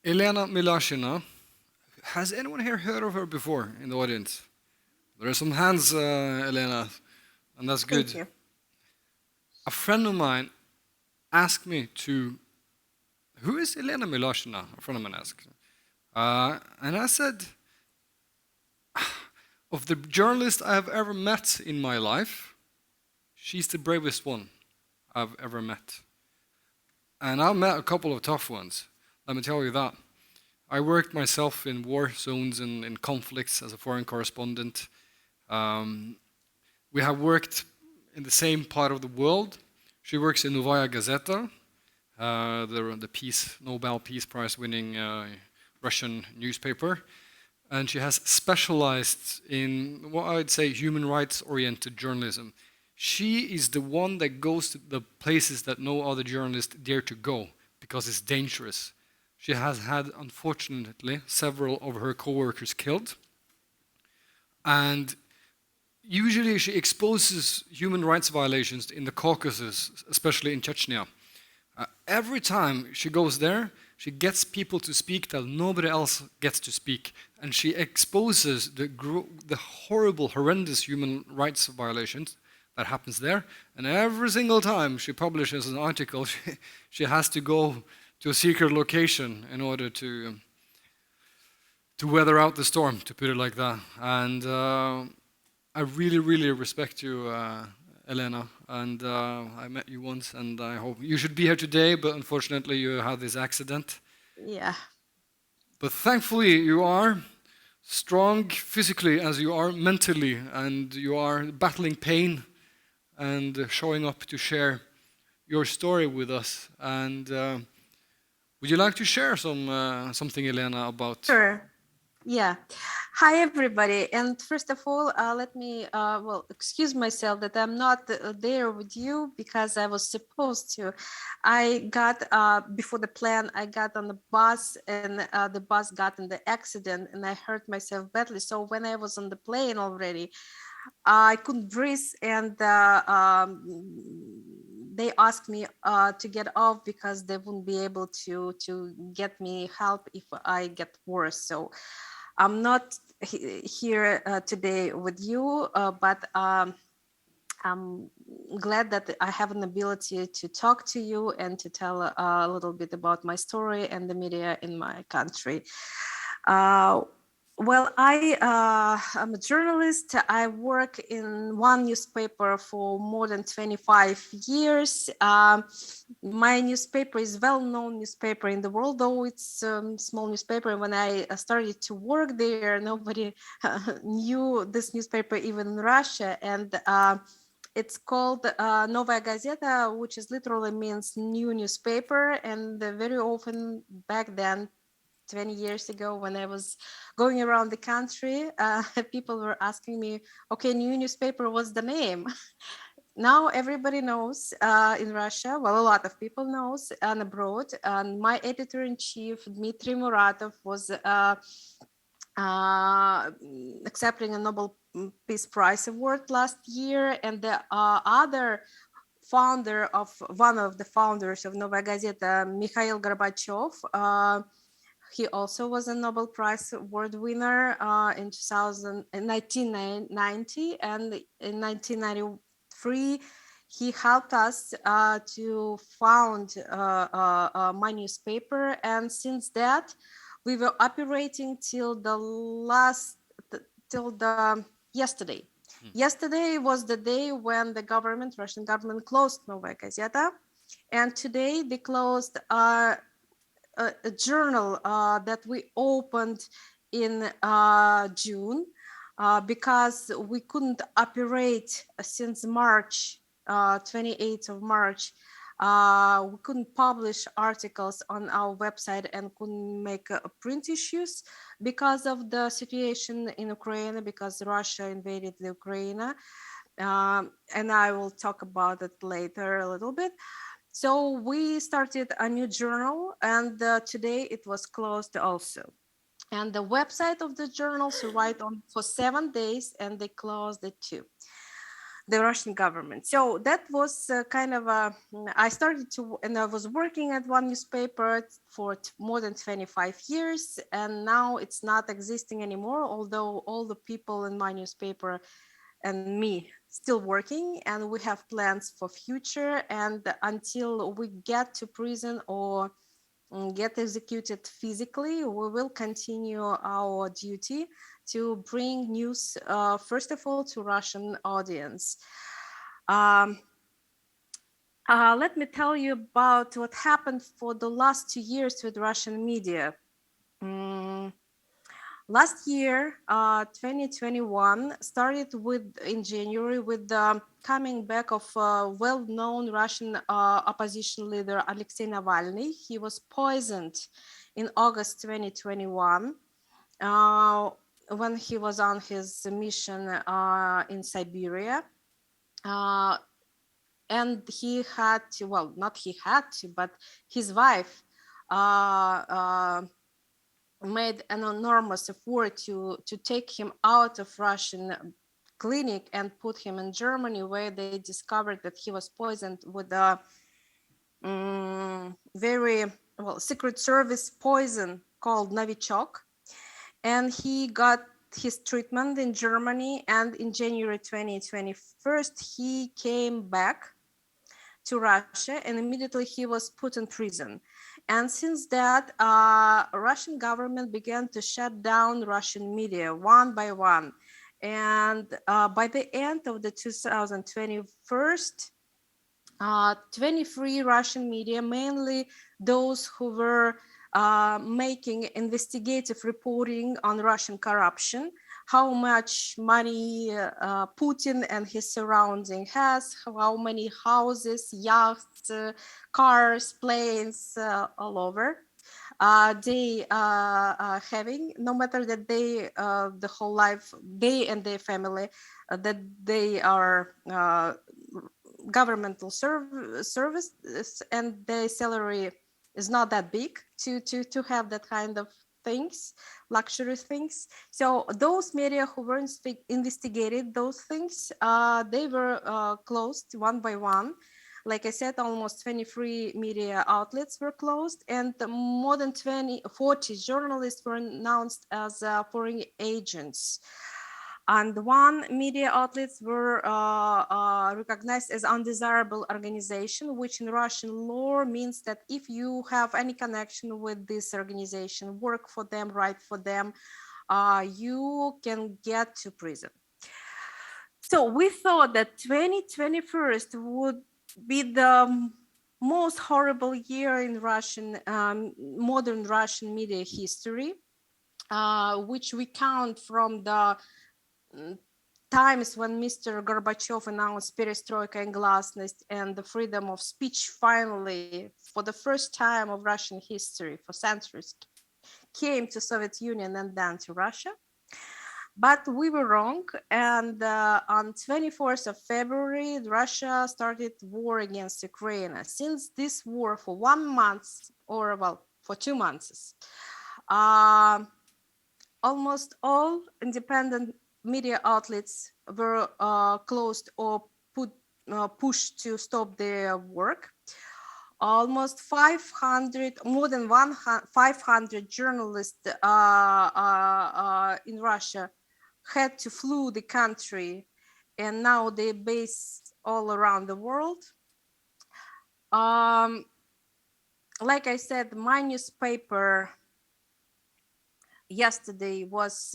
Elena Milashina. Has anyone here heard of her before in the audience? There are some hands, Elena, and that's good. Thank you. A friend of mine asked me to, who is Elena Milashina? A friend of mine asked. And I said, of the journalists I have ever met in my life, she's the bravest one I've ever met. And I've met a couple of tough ones, let me tell you that. I worked myself in war zones and in conflicts as a foreign correspondent. We have worked in the same part of the world. She works in Novaya Gazeta, the Nobel Peace Prize winning Russian newspaper. And she has specialized in what I'd say human rights oriented journalism. She is the one that goes to the places that no other journalist dare to go because it's dangerous. She has had, unfortunately, several of her co-workers killed. And usually she exposes human rights violations in the Caucasus, especially in Chechnya. Every time she goes there, she gets people to speak that nobody else gets to speak. And she exposes the horrible, horrendous human rights violations that happens there. And every single time she publishes an article, she has to go to a secret location in order to weather out the storm, to put it like that. And I really, really respect you, Elena. And I met you once, and I hope you should be here today, but unfortunately you had this accident. Yeah. But thankfully you are strong physically as you are mentally, and you are battling pain and showing up to share your story with us. And would you like to share something, Elena, about? Sure. Yeah. Hi, everybody. And first of all, let me, excuse myself that I'm not there with you because I was supposed to. I got, before the plan, I got on the bus and the bus got in the accident and I hurt myself badly. So when I was on the plane already, I couldn't breathe and they asked me to get off because they wouldn't be able to get me help if I get worse. So I'm not here today with you, but I'm glad that I have an ability to talk to you and to tell a little bit about my story and the media in my country. Well, I'm a journalist. I work in one newspaper for more than 25 years. My newspaper is well-known newspaper in the world, though it's a small newspaper. When I started to work there, nobody knew this newspaper, even in Russia. And it's called Novaya Gazeta, which is literally means new newspaper. And very often back then, 20 years ago, when I was going around the country, people were asking me, okay, new newspaper, what's the name? Now everybody knows in Russia, well, a lot of people knows and abroad. And my editor-in-chief, Dmitry Muratov, was accepting a Nobel Peace Prize award last year. And the other founder of one of the founders of Novaya Gazeta, Mikhail Gorbachev, he also was a Nobel Prize award winner in 1990, and in 1993 he helped us to found my newspaper, and since that we were operating till yesterday. Yesterday was the day when the Russian government closed Novaya Gazeta, and today they closed a journal that we opened in June because we couldn't operate since March, 28th of March. We couldn't publish articles on our website and couldn't make print issues because of the situation in Ukraine, because Russia invaded the Ukraine. And I will talk about it later a little bit. So we started a new journal, and today it was closed also. And the website of the journal survived on for 7 days, and they closed it too. the Russian government. So that was kind of I started to, and I was working at one newspaper for more than 25 years, and now it's not existing anymore, although all the people in my newspaper and me still working, and we have plans for future, and until we get to prison or get executed physically, we will continue our duty to bring news, first of all, to Russian audience. Let me tell you about what happened for the last 2 years with Russian media. Last year, 2021, started in January with the coming back of well-known Russian opposition leader Alexei Navalny. He was poisoned in August 2021 when he was on his mission in Siberia. And he had to, well, not he had to, but his wife made an enormous effort to take him out of Russian clinic and put him in Germany, where they discovered that he was poisoned with a very, well, Secret Service poison called Novichok. And he got his treatment in Germany, and in January 2021, he came back to Russia, and immediately he was put in prison. And since that, Russian government began to shut down Russian media one by one. And by the end of the 2021, 23 Russian media, mainly those who were making investigative reporting on Russian corruption, how much money Putin and his surrounding has, how many houses, yachts, cars, planes, all over. They having, no matter that they, the whole life, they and their family, that they are governmental service, and their salary is not that big to have that kind of things, luxury things. So those media who were investigated those things, they were closed one by one. Like I said, almost 23 media outlets were closed, and more than 40 journalists were announced as foreign agents. And one media outlets were recognized as undesirable organization, which in Russian law means that if you have any connection with this organization, work for them, write for them, you can get to prison. So we thought that 2021 would be the most horrible year in Russian, modern Russian media history, which we count from the times when Mr. Gorbachev announced perestroika and glasnost and the freedom of speech finally, for the first time of Russian history for centuries, came to Soviet Union and then to Russia. But we were wrong, and on 24th of February, Russia started war against Ukraine. Since this war for 1 month, or well, for 2 months, almost all independent media outlets were closed or pushed to stop their work. Almost 500, more than 500 journalists in Russia had to flee the country, and now they're based all around the world. Like I said, my newspaper yesterday was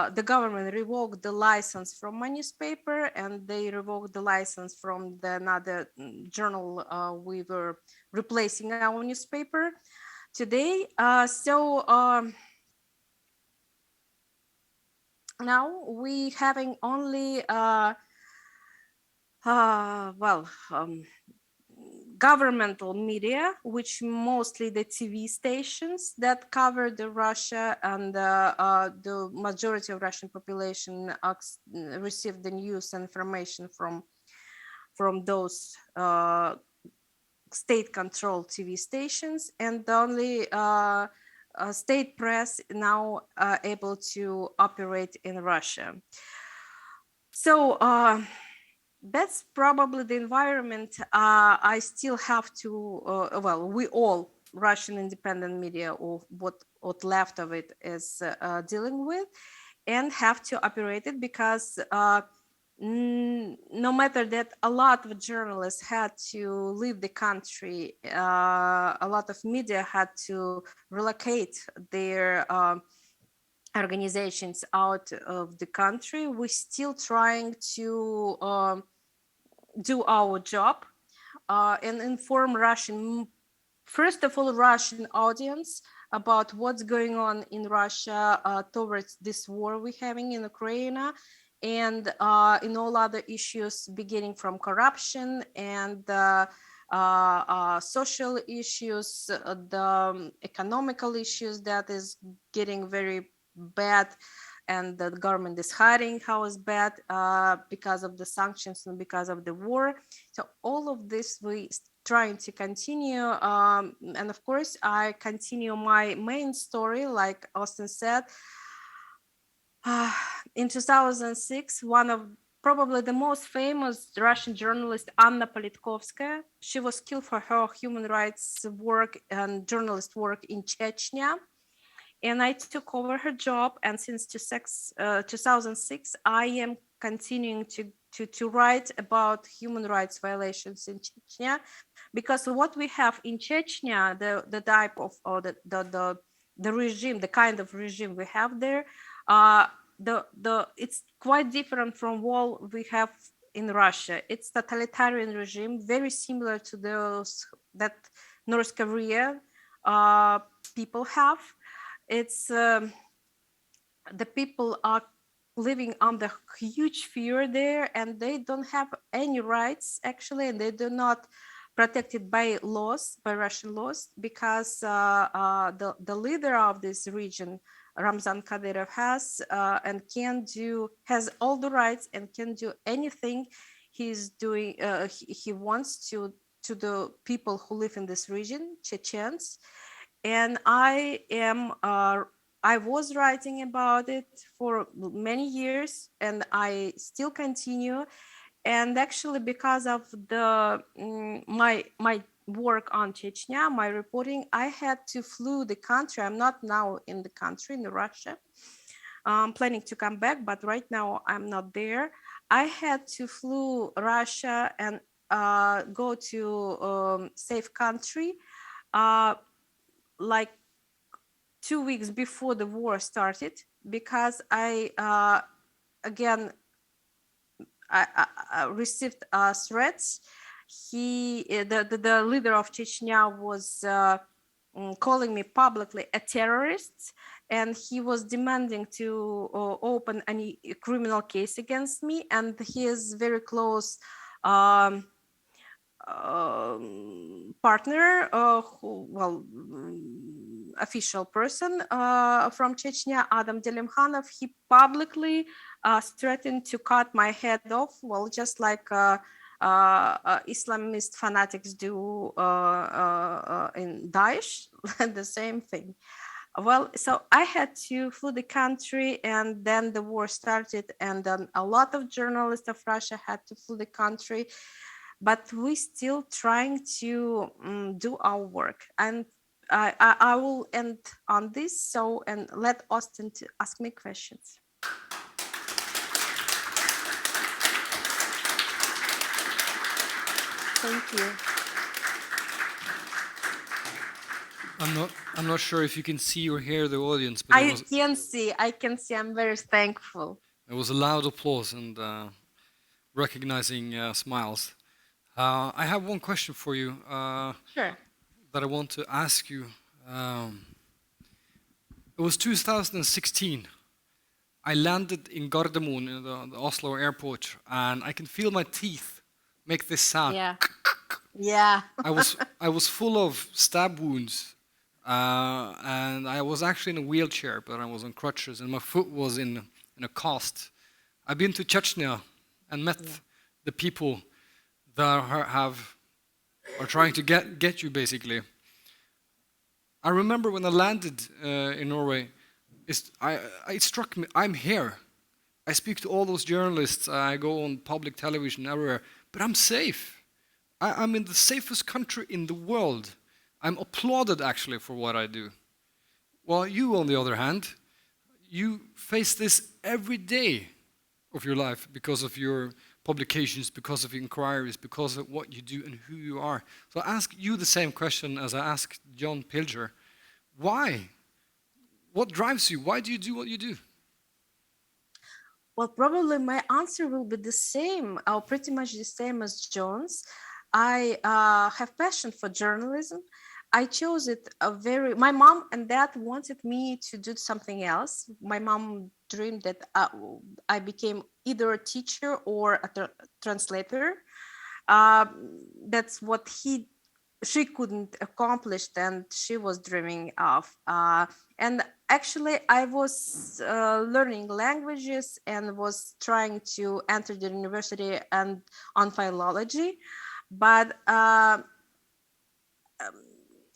the government revoked the license from my newspaper, and they revoked the license from another journal we were replacing our newspaper today. Now we having only governmental media, which mostly the TV stations that cover the Russia, and the majority of Russian population receive the news and information from those state-controlled TV stations, and only state press now able to operate in Russia. So that's probably the environment I still have to, well, we all, Russian independent media, or what left of it is dealing with, and have to operate it, because no matter that a lot of journalists had to leave the country, a lot of media had to relocate their organizations out of the country, we're still trying to do our job and inform Russian, first of all, Russian audience about what's going on in Russia towards this war we're having in Ukraine, and in all other issues, beginning from corruption and social issues, the economical issues that is getting very bad, and the government is hiding how is bad because of the sanctions and because of the war. So all of this we trying to continue, and of course I continue my main story, like Austin said. In 2006, one of probably the most famous Russian journalist, Anna Politkovskaya, she was killed for her human rights work and journalist work in Chechnya. And I took over her job, and since 2006, I am continuing to write about human rights violations in Chechnya, because what we have in Chechnya, the type of, or the regime, the kind of regime we have there, it's quite different from what we have in Russia. It's totalitarian regime, very similar to those that North Korea people have. It's the people are living under huge fear there, and they don't have any rights actually, and they do not protected by laws, by Russian laws, because the leader of this region, Ramzan Kadyrov, has and has all the rights and can do anything he's doing. He wants to the people who live in this region, Chechens. And I was writing about it for many years, and I still continue. And actually, because of the my work on Chechnya, my reporting, I had to flee the country. I'm not now in the country, in Russia. I'm planning to come back, but right now I'm not there. I had to flee Russia and go to safe country. Like 2 weeks before the war started, because I received threats. The leader of Chechnya was calling me publicly a terrorist, and he was demanding to open a criminal case against me, and his very close partner, official person from Chechnya, Adam Delimkhanov, he publicly threatened to cut my head off, well, just like Islamist fanatics do in Daesh, the same thing. Well, so I had to flee the country, and then the war started, and then a lot of journalists of Russia had to flee the country, but we still trying to do our work. And I will end on this, so, and let Austin to ask me questions. Thank you. I'm not sure if you can see or hear the audience, but I can see. I'm very thankful. It was a loud applause and recognizing smiles. I have one question for you. Sure. That I want to ask you. It was 2016. I landed in Gardermoen, in the Oslo airport, and I can feel my teeth make this sound. Yeah. Yeah. I was full of stab wounds, and I was actually in a wheelchair, but I was on crutches, and my foot was in a cast. I've been to Chechnya and met the people that are trying to get you, basically. I remember when I landed in Norway, it struck me, I'm here. I speak to all those journalists. I go on public television everywhere, but I'm safe. I'm in the safest country in the world. I'm applauded actually for what I do. While you, on the other hand, you face this every day of your life because of your publications, because of inquiries, because of what you do and who you are. So I ask you the same question as I asked John Pilger. Why? What drives you? Why do you do what you do? Well, probably my answer will be the same, or pretty much the same as John's. I have passion for journalism. I chose it my mom and dad wanted me to do something else. My mom dreamed that I became either a teacher or a translator. That's what she couldn't accomplish and she was dreaming of. And actually, I was learning languages and was trying to enter the university and on philology. But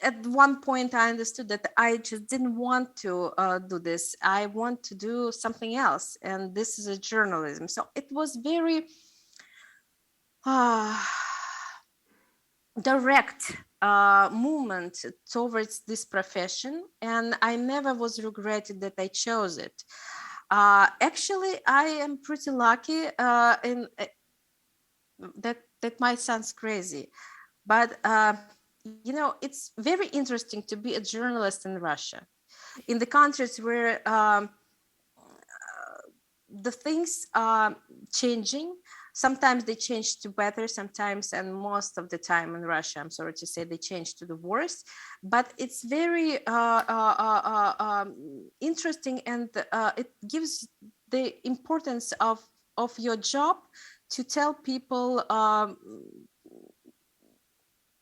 at one point, I understood that I just didn't want to do this. I want to do something else. And this is a journalism. So it was very direct movement towards this profession, and I never was regretted that I chose it. Actually, I am pretty lucky in that might sound crazy, but you know, it's very interesting to be a journalist in Russia, in the countries where the things are changing. Sometimes they change to better, sometimes, and most of the time in Russia, I'm sorry to say, they change to the worse. But it's very interesting, and it gives the importance of your job to tell people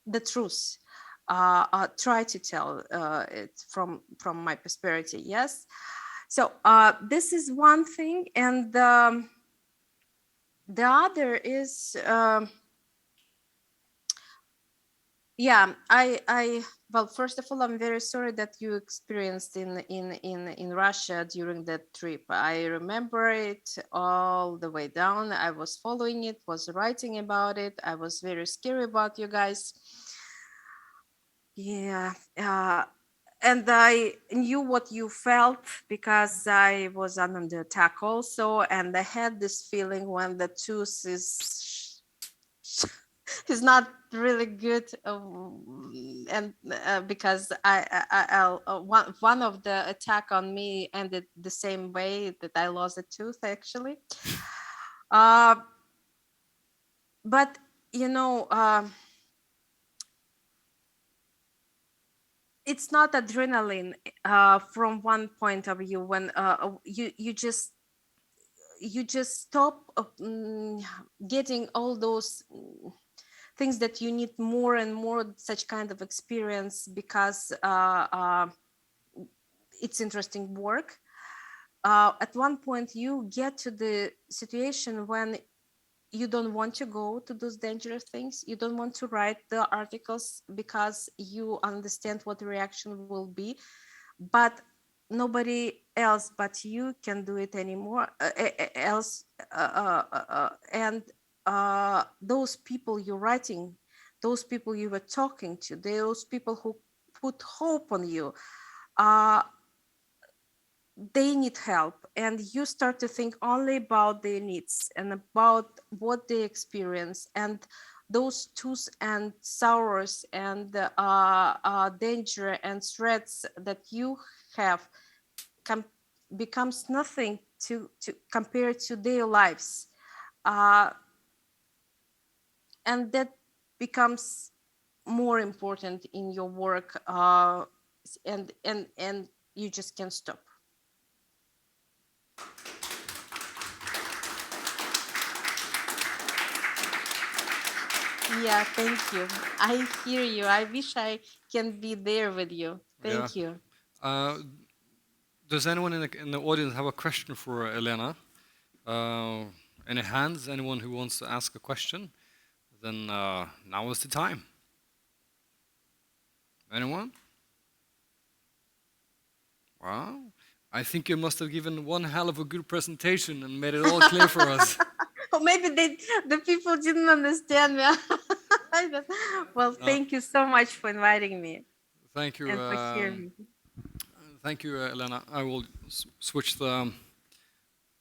the truth. Try to tell it from my perspective, yes. So this is one thing, and the other is, yeah, well, first of all, I'm very sorry that you experienced in Russia during that trip. I remember it all the way down. I was following it, was writing about it. I was very scary about you guys. Yeah, and I knew what you felt because I was under attack also, and I had this feeling when the tooth is not really good, and because one of the attack on me ended the same way that I lost a tooth actually. But you know, it's not adrenaline from one point of view when you just stop getting all those things that you need more and more such kind of experience because it's interesting work. At one point you get to the situation when you don't want to go to those dangerous things. You don't want to write the articles because you understand what the reaction will be, but nobody else but you can do it anymore and those people you're writing, those people you were talking to, those people who put hope on you, they need help, and you start to think only about their needs and about what they experience, and those tooths and sorrows and danger and threats that you have becomes nothing to compare to their lives, and that becomes more important in your work, and you just can't stop. Yeah, thank you. I hear you. I wish I can be there with you. Yeah. Thank you. Does anyone in the audience have a question for Elena? Any hands? Anyone who wants to ask a question? Then now is the time. Anyone? Well, I think you must have given one hell of a good presentation and made it all clear for us. Or maybe the people didn't understand me. Well, thank you so much for inviting me Thank you. and for hearing me. Thank you, Elena. I will switch the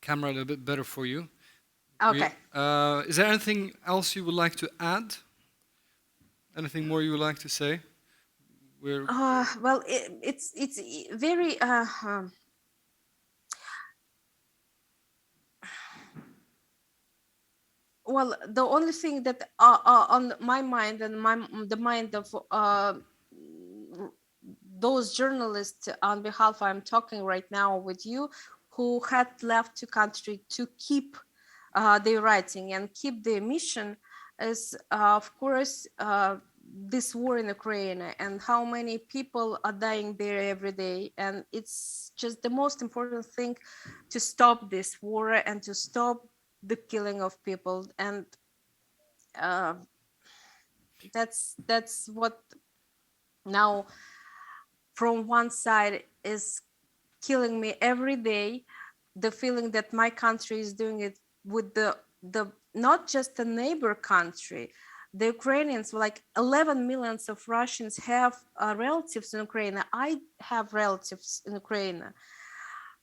camera a little bit better for you. Okay. Is there anything else you would like to add? Anything more you would like to say? Well, it's very well, the only thing that on my mind and the mind of those journalists on behalf I'm talking right now with you, who had left the country to keep their writing and keep their mission, is of course this war in Ukraine and how many people are dying there every day. And it's just the most important thing to stop this war and to stop the killing of people. And that's what now from one side is killing me every day, the feeling that my country is doing it with the not just a neighbor country. The Ukrainians, like 11 millions of Russians have relatives in Ukraine. I have relatives in Ukraine.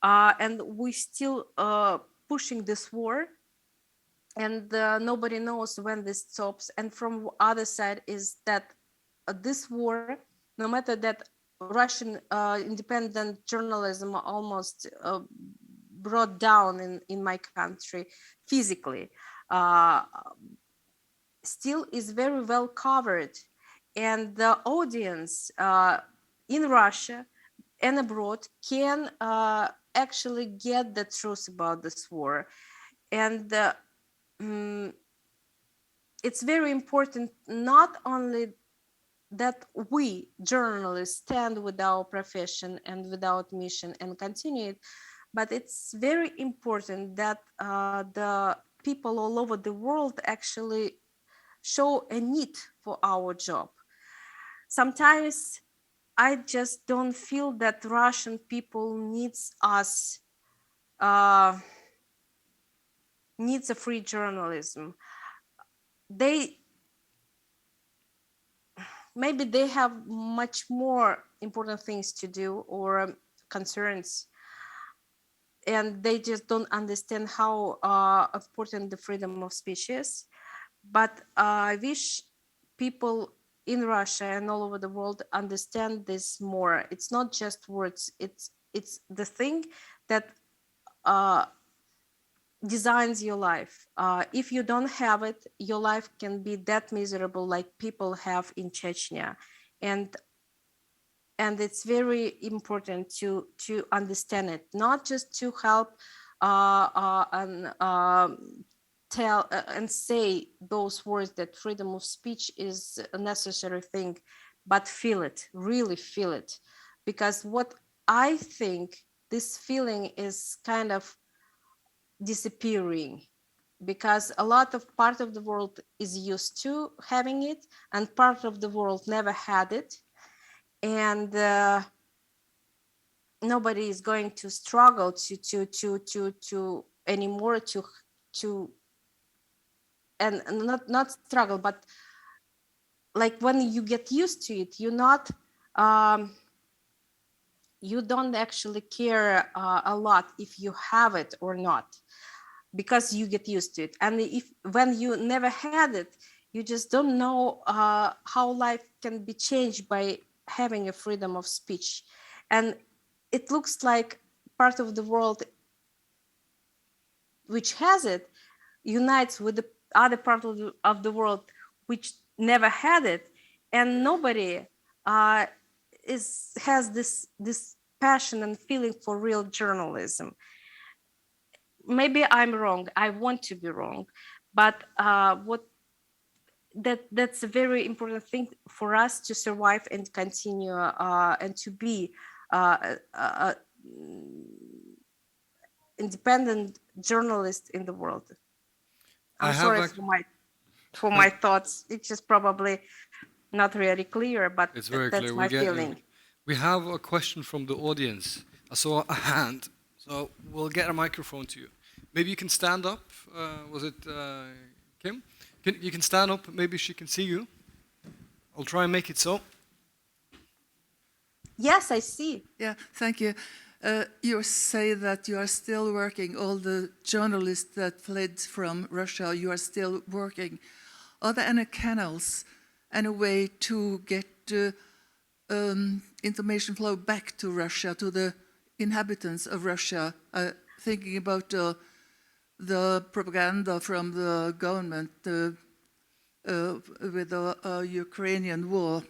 And we still pushing this war, and nobody knows when this stops. And from other side is that this war, no matter that Russian independent journalism almost brought down in my country physically, still is very well covered. And the audience in Russia and abroad can actually get the truth about this war. And it's very important not only that we journalists stand with our profession and with our mission and continue it, but it's very important that the people all over the world actually show a need for our job. Sometimes I just don't feel that Russian people needs us, needs a free journalism. Maybe they have much more important things to do or concerns, and they just don't understand how important the freedom of speech is. But I wish people in Russia and all over the world understand this more. It's not just words. It's the thing that designs your life. If you don't have it, your life can be that miserable like people have in Chechnya. And it's very important to understand it, not just to help and tell and say those words that freedom of speech is a necessary thing, but feel it, really feel it. Because what I think, this feeling is kind of disappearing, because a lot of part of the world is used to having it and part of the world never had it. And nobody is going to struggle to anymore to and not struggle, but like when you get used to it, you're not you don't actually care a lot if you have it or not, because you get used to it. And if when you never had it, you just don't know how life can be changed by having a freedom of speech. And it looks like part of the world which has it unites with the other part of the world which never had it, and nobody has this passion and feeling for real journalism. Maybe I'm wrong. I want to be wrong, but that's a very important thing for us to survive and continue and to be independent journalist in the world. I'm sorry for my thoughts. It's just probably not really clear, but it's very that's clear. my feeling. We have a question from the audience. I saw a hand, so we'll get a microphone to you. Maybe you can stand up. Was it Kim? You can stand up. Maybe she can see you. I'll try and make it so. Yes, I see. Yeah, thank you. You say that you are still working, all the journalists that fled from Russia, you are still working. Are there any canals, any way to get information flow back to Russia, to the inhabitants of Russia, thinking about the propaganda from the government with the Ukrainian war?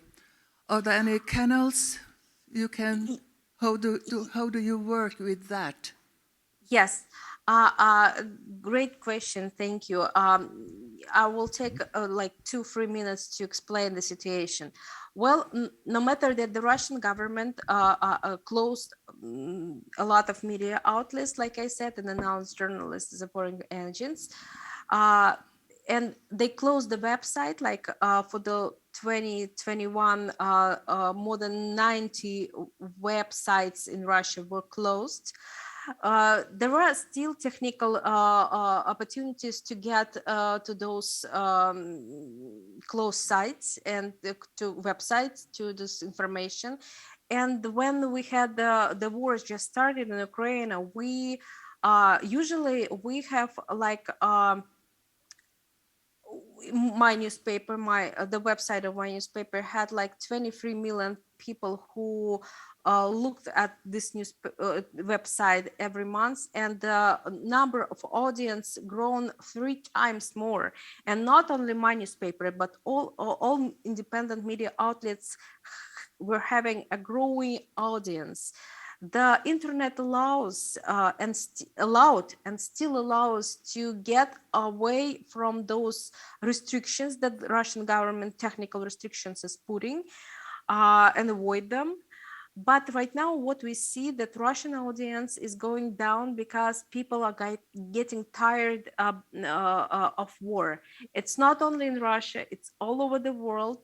Are there any canals you can? How do you work with that? Yes, great question. Thank you. I will take like 2-3 minutes to explain the situation. Well, no matter that the Russian government closed a lot of media outlets, like I said, and announced journalists supporting agents, and they closed the website like for the 2021 more than 90 websites in Russia were closed. There are still technical opportunities to get to those closed sites and to websites to this information. And when we had the wars just started in Ukraine, we usually we have like my newspaper, the website of my newspaper had like 23 million people who looked at this news website every month, and the number of audience grown 3 times more. And not only my newspaper, but all independent media outlets were having a growing audience. The internet allows allowed and still allows to get away from those restrictions that the Russian government technical restrictions is putting and avoid them. But right now, what we see that Russian audience is going down because people are getting tired of war. It's not only in Russia; it's all over the world.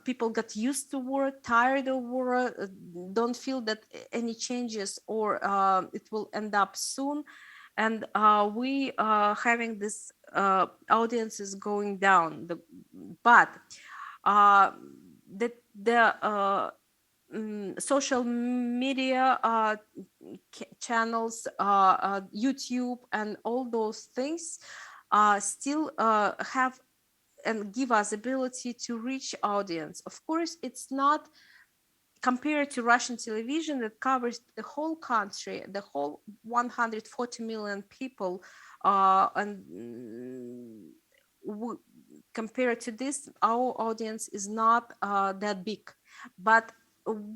People got used to war, tired of war, don't feel that any changes or it will end up soon. And we having this audiences going down. But the social media channels, YouTube, and all those things still have and give us ability to reach audience. Of course, it's not compared to Russian television that covers the whole country, the whole 140 million people, and compared to this, our audience is not that big. But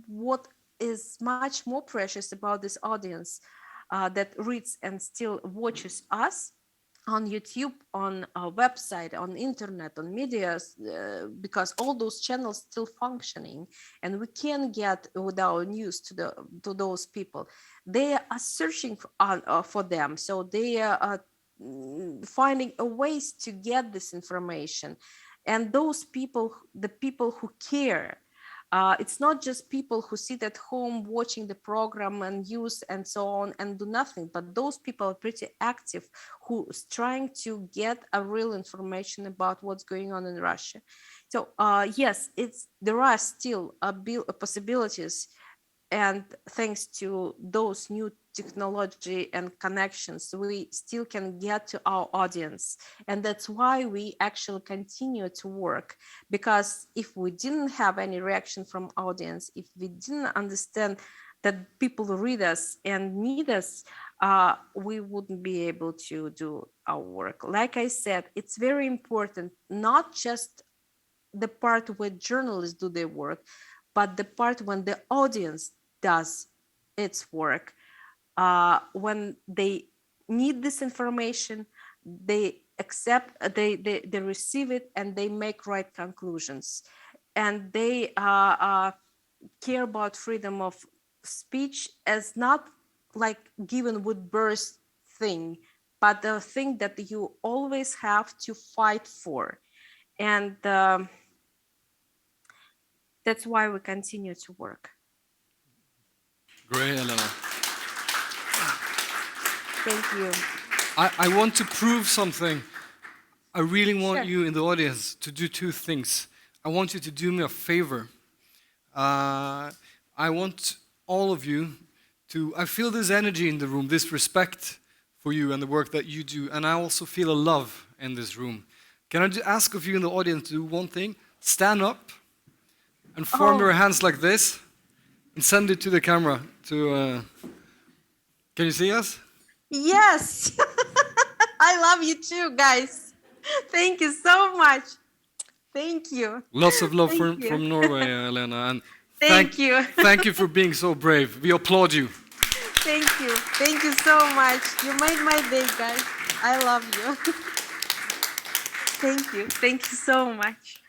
what is much more precious about this audience that reads and still watches us on YouTube, on our website, on internet, on media, because all those channels still functioning, and we can get with our news to those people. They are searching for them, so they are finding a ways to get this information. And those people, the people who care, it's not just people who sit at home watching the program and use and so on and do nothing, but those people are pretty active who's trying to get a real information about what's going on in Russia. So yes, there are still possibilities, and thanks to those new technology and connections, we still can get to our audience. And that's why we actually continue to work, because if we didn't have any reaction from audience, if we didn't understand that people read us and need us, we wouldn't be able to do our work. Like I said, it's very important, not just the part where journalists do their work, but the part when the audience does its work. When they need this information, they accept, they receive it, and they make right conclusions. And they care about freedom of speech as not like given with birth thing, but the thing that you always have to fight for. And that's why we continue to work. Great, Elena. Thank you. I want to prove something. I really want Sure. you in the audience to do two things. I want you to do me a favor. I want all of you to, I feel this energy in the room, this respect for you and the work that you do, and I also feel a love in this room. Can I ask of you in the audience to do one thing? Stand up and form your hands like this and send it to the camera. Can you see us? Yes. I love you too, guys. Thank you so much. Thank you. Lots of love Thank you. from Norway, Elena. And Thank you. Thank you for being so brave. We applaud you. Thank you. Thank you so much. You made my day, guys. I love you. Thank you. Thank you so much.